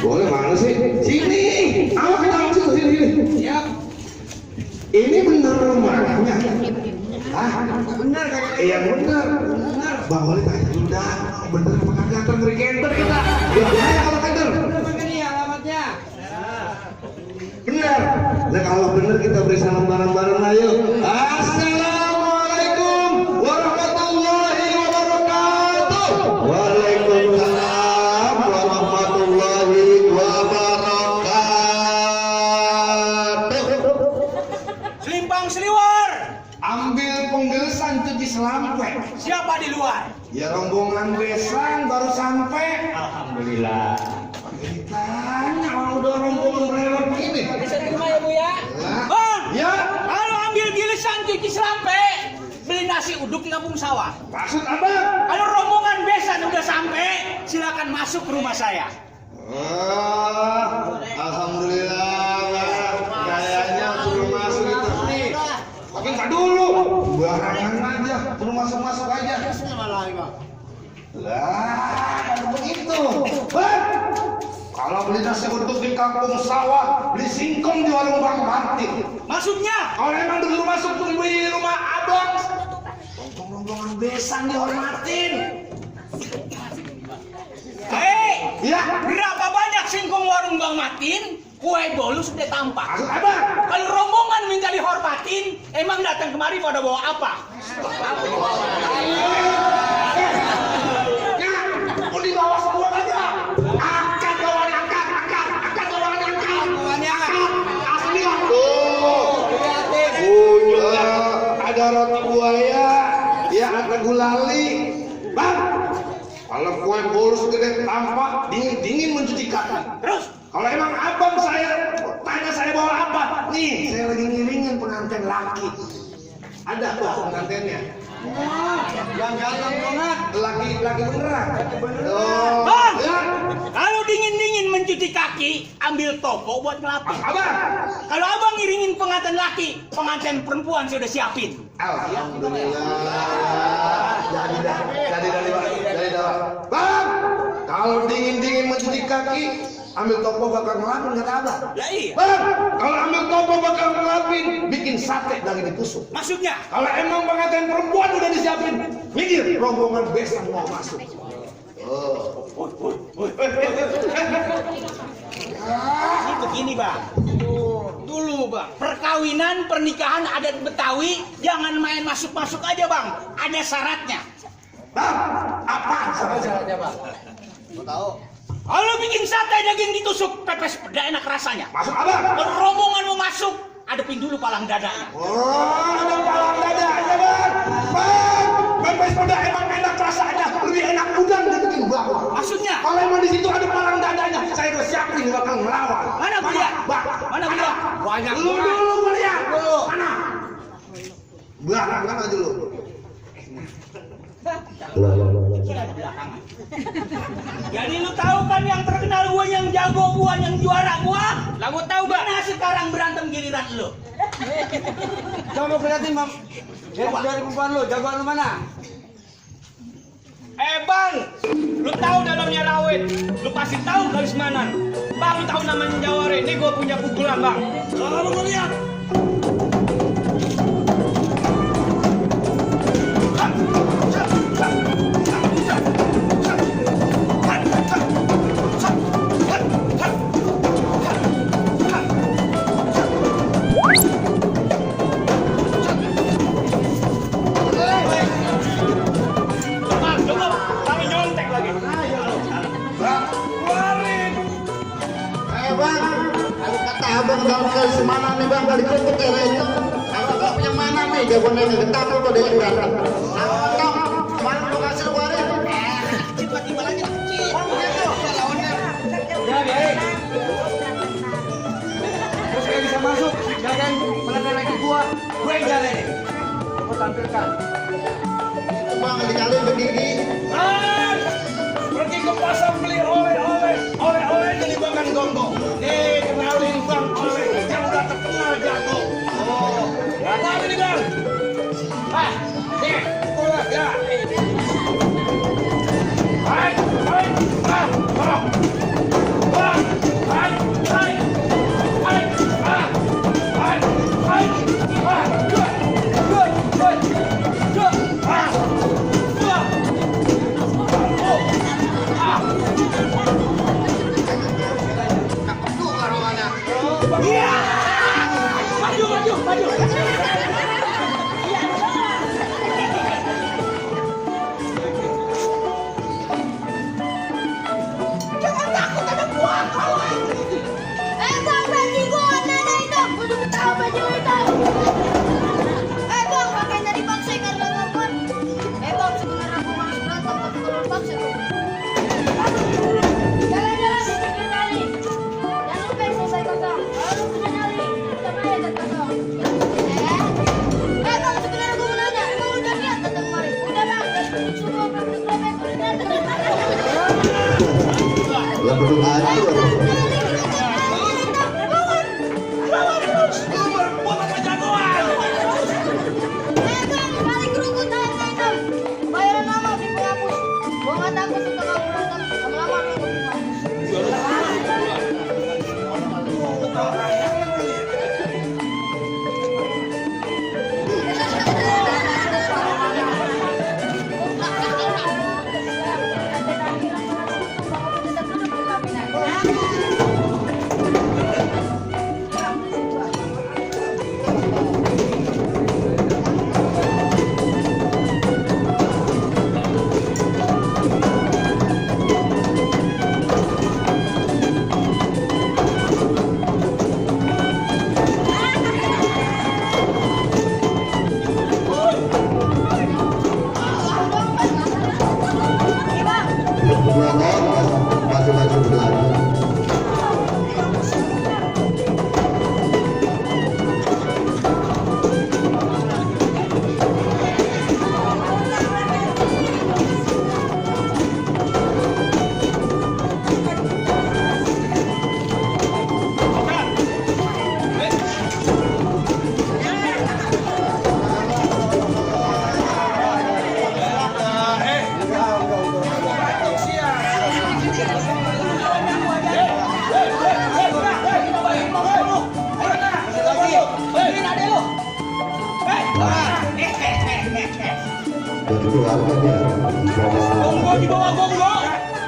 Boleh mana sih? Sini. Awak kita langsung sini. Siap. Ini bener rumahnya. Ah, bener kakek. Iya bener. Bang boleh tanya udah bener apa kagak ngeri kenter kita. Ya kalau kenter. Ini alamatnya. Bener. Nah kalau bener kita beri salam bareng-bareng ayo. Assalamualaikum warahmatullahi wabarakatuh. Waalaikumsalam warahmatullahi wabarakatuh. Selimpang seliwar. Ambil penggelesan cuci selampe. Siapa di luar? Ya rombongan besan baru sampai. Alhamdulillah. Ditanya orang udah rombongan berlewat gini. Bisa terima ya Bu ya? Bang, Ya. kalau ambil gilisan cuci selampe, beli nasi uduk di kampung sawah. Maksud abang? Kalau rombongan besan udah sampai, silakan masuk ke rumah saya. Alhamdulillah. Kayaknya suruh masuk itu nih. Pakai nggak dulu. Barangan aja, suruh masuk aja. Lah, begitu. Bang, kalau beli nasi uduk di kampung sawah, beli singkong di warung Bang Martin. Maksudnya? Kalau emang dulu masuk tuh di rumah abang, rombongan besan dihormatin. Hei, Ya, berapa banyak singkong warung Bang Matin? Kue bolu sudah tampak. maksud abang? Kalau rombongan minta dihormatin, emang datang kemari pada bawa apa? Ya, mau dibawa semua aja. Angkat bawaannya, angkat bawaannya, angkat. Asli lah. Tuh. Ada roti buaya, ya ada gulali. Bang, kalau kue bolu segede tampak, dingin mencuci kaki. Terus, Kalau emang abang saya tanya saya bawa apa? Nih, saya lagi ngiringin pengantin laki. Ada tuh pengantinnya. yang ganteng banget. Laki beneran. Bang, Ya. kalau dingin-dingin mencuci kaki, ambil toko buat ngelapin. Abang. Kalau abang ngiringin pengantin laki, pengantin perempuan sudah siapin. Alhamdulillah. Jadi dah. Bang, kalau dingin mencuci kaki, ambil topo bakal ngelapin kata abang. Lah iya. Bang, kalau ambil topo bakal ngelapin, bikin sate lagi ditusuk. Maksudnya? Kalau emang pengantin perempuan udah disiapin, minggir rombongan besan mau masuk. Ini begini bang. Dulu bang, perkawinan, pernikahan adat Betawi, jangan main masuk-masuk aja bang. Ada syaratnya. Bang, apa syaratnya bang? Mau tahu? Kalau bikin sate daging ditusuk, pepes peda enak rasanya. Masuk abang. Kalau rombongan mau masuk, adepin dulu palang dadanya. Ada palang dada aja bang. Bang, pepes peda emang enak rasanya, lebih enak udang dari bawah. Maksudnya? Kalau emang di situ ada palang dadanya, saya udah siapin bakal melawan. Mana dia? Bang, Mana dia? Banyak dulu melihat. Mana? Belakangan aja lu. Jadi lu tahu kan yang terkenal gua, yang jago gua, yang juara gua? Lah gua tahu gak? Nah sekarang berantem giliran lu. Coba perhatiin mam. Dari perempuan lu, jagoan lu mana? Bang, lu tahu dalamnya rawit, lu pasti tahu garis mana. Bang, lu tahu namanya Jaware, ini gua punya pukulan bang. Kalau lu lihat. Abang dalam ke mana nih bang dari kerupuk ya itu. Abang yang mana nih jagoan yang getar lu pada yang berantem. Abang, mana lu kasih warin? Tiba-tiba lagi kecil. Ya, baik. Terus kayak bisa masuk, jangan melanggar lagi gua yang jalan. Gua tampilkan. Bang dikali begini. Bang, pergi ke pasar beli oleh jadi makan gonggong. Nih, kenalin bang oleh yang udah terkenal jago. Oh, apa ini bang? Nih, oleh ya. Hai, bang. Lu merebut sama jagoan. Balik kerukut aja. Bayaran lama di penghapus. Gua nggak takut untuk kamu berantem. Lama-lama aku penghapus. Maju-maju berlari. Jadi keluarga dia. Gonggo di bawah gonggo.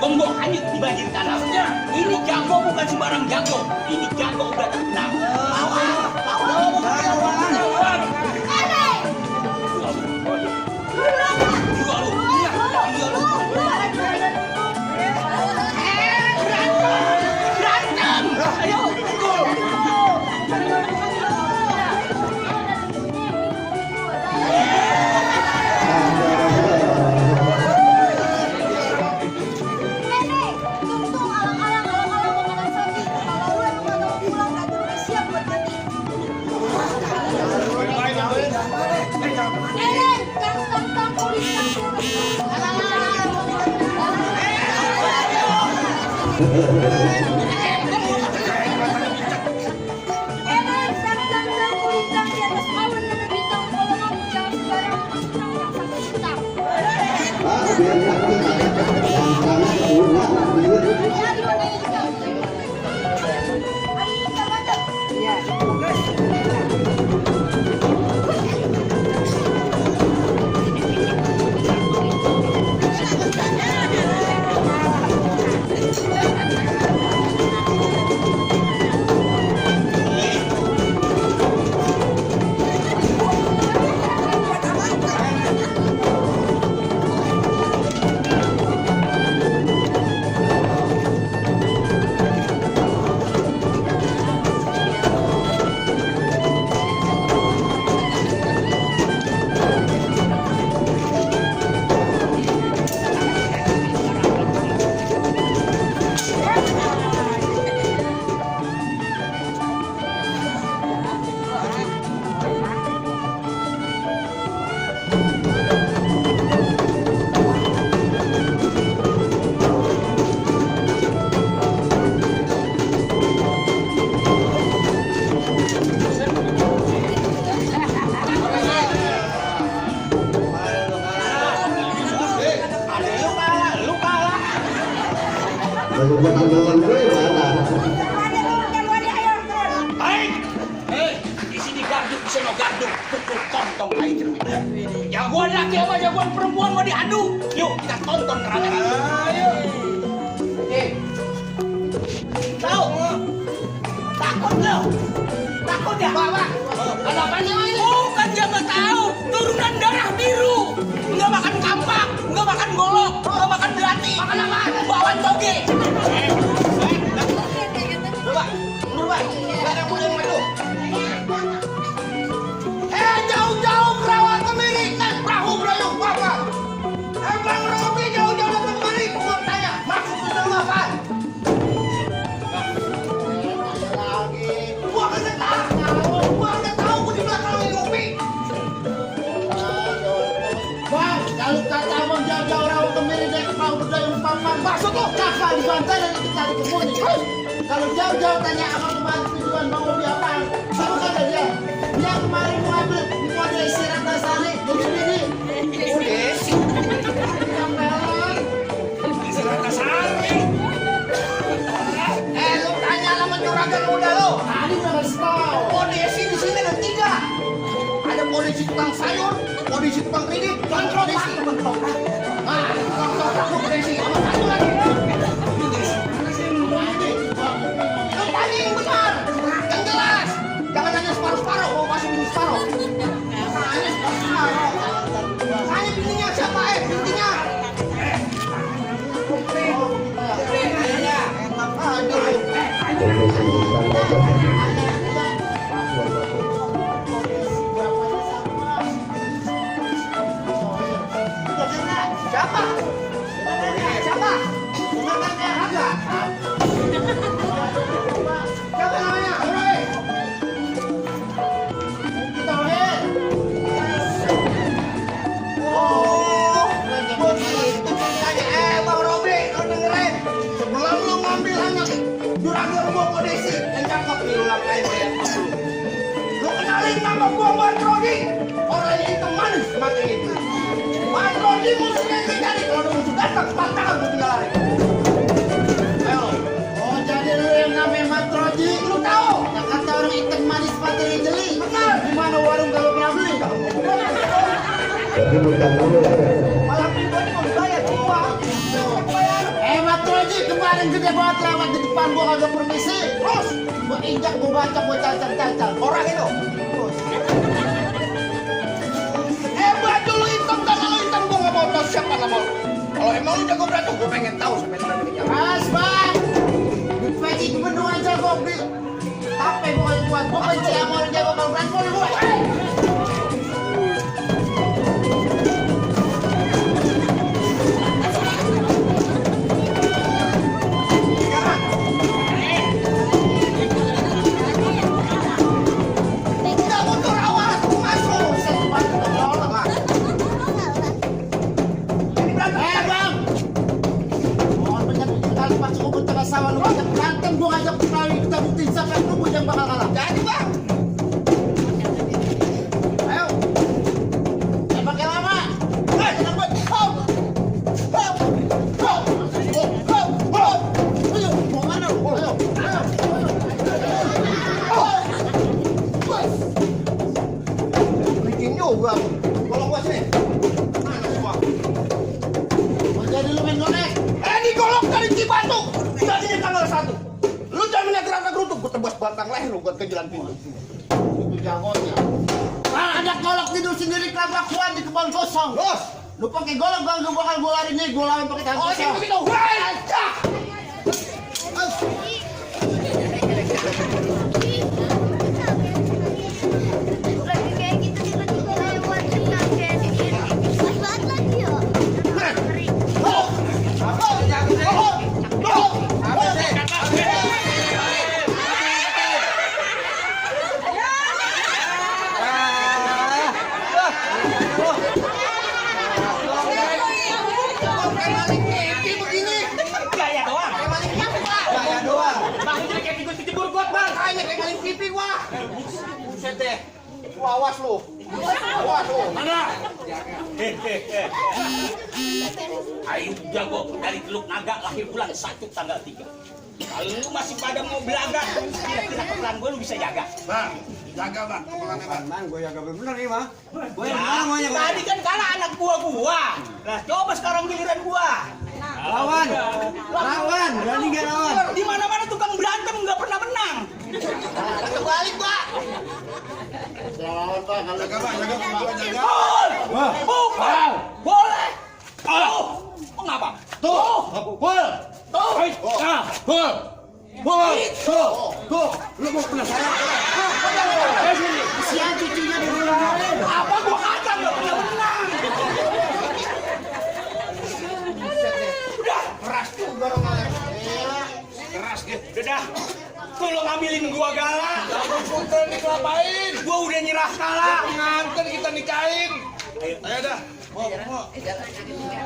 Gonggo hanyut di banjir tanah. Ini jago bukan sembarang jago. Ini jago udah terkenal. Baik. Di sini garduk, di sana garduk. Pukul tontong aja. Jagoan laki sama jagoan perempuan mau diadu. Yuk kita tonton kerangan. Ayo. Tahu? Takut lo? Takut ya? Pak. Kenapa sih ini? Bukan dia nggak tahu. Turunan darah biru. Nggak makan kampak, nggak makan golok, nggak makan belati. Makan apa? Bawang toge. Jauh-jauh kerawat kemiri naik perahu berayung papa. Emang Robi jauh-jauh datang kemari mau tanya maksud itu apa? Gua kagak tahu gua di belakang ini Robi. Bang, kalau kata abang jauh-jauh rawa kemiri naik perahu berayung papa, maksud lo kakak di bantai dan kita di kebun nih. Terus kalau jauh-jauh tanya abang kemana tujuan mau beli apa? Sama kata dia. Dia kemarin mau ambil di kode istirahat dasarnya jadi ini. Lu tanya sama juragan udah lo. Tadi udah kasih tahu. Kondisi di sini ada 3. Ada kondisi tukang sayur, kondisi tukang kredit, dan kondisi tukang kondisi sama satu lagi. Lu tanya yang benar, yang jelas. Jangan nanya separuh-separuh, mau masuk minum separuh. Tanya separuh-separuh. Tanya pintunya siapa pintunya? Siapa? Siapa? Siapa namanya? Oh, begitu ceritanya. Bang Robi, lo dengerin. Sebelum lo ngambil anak juragan gua kondisi yang cakep nih, lo lakuin bayar dulu. Lo kenalin nama gua Bang Robi. Orangnya itu manis mata itu. Bang Robi musuhnya yang jadi. Kalau ada musuh datang, patahkan gua tinggal lari. Ayo. Oh, jadi lu yang namanya Matroji. Lu tahu? Yang kata orang ikan manis patri jeli. Benar. Di mana warung kalau pernah beli? Tapi bukan dulu ya. Malah pribadi mau dibayar semua. Matroji kemarin gede banget lewat di depan gua kagak permisi. Terus, Gua injak, gua baca, gua cacar-cacar. orang itu. Baju lu hitam, tangan lu hitam, gua gak mau tahu siapa nama lu. Kalau emang lu jago berantem, gua pengen tahu sampai di mana dia. Mas, Bang. Di peci bendung aja gua beli. Apa gua buat? Gua benci sama orang jago kalau berantem gua. Tidak mundur awas, gua masuk. Saya tuh bantu tolong. Jadi berantem. Bang. Mohon banyak kali pas gua tengah sawah lu banyak berantem gua ngajak kali kita buktiin siapa yang lu yang bakal kalah. Jadi bang, Ayo. Pakai lama. cepet. Hop. Hop. Hop. Hop. Hop. Ayo, mau mana lu? Ayo. Bikin juga. Kalau gua sini. Mana semua? Mau jadi lu main golek. Digolok dari Cibatu. Jadinya tanggal 1. Lu jangan lihat gerak gerutuk. Gua tebas batang leher lu buat ke jalan pintu. Itu jagonya. Ada golok tidur sendiri kagak kuat di kebun kosong. Bos. Lu pakai golok gua bakal gua lari nih, gua lawan pakai tangan Oh, kosong. begitu. Hei, cak. Lagi kayak gitu tiba-tiba lewat tenang kayak gitu. Pas banget lagi ya. Ngeri. Buset deh. Awas lu. Awas lu. Mana? Ayo jago dari Teluk Naga lahir bulan 1 tanggal 3. Kalau lu masih pada mau belaga, kira-kira kepelan gue lu bisa jaga. Bang, jaga bang, kepelannya bang. Bang, gua jaga bener nih, Bang. Gua yang Ya, menang maunya, Bang. tadi kan kalah anak gua. Nah, coba sekarang giliran gua. Lawan. Lawan, berani enggak lawan? Di mana-mana tukang berantem nggak pernah menang. Kebalik, Pak. Lawan, Bang. Jaga bang, jaga bang, gua jaga. Gol! Bukan! Boleh! Oh! Mengapa? Tuh! Gol. Tuh! Gol. Gol. Tuh. Tuh. Lu mau penasaran? Kesian cucunya di rumah. Apa gua kata nggak pernah menang? Udah! Keras juga dong, Alex. Keras gitu. Udah! Tuh lo ngambilin gua galak. Kita dikelapain. Gua udah nyerah kalah. Nganten kita nikahin. Ayo. Ayo dah. Mau.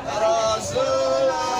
Rasulullah.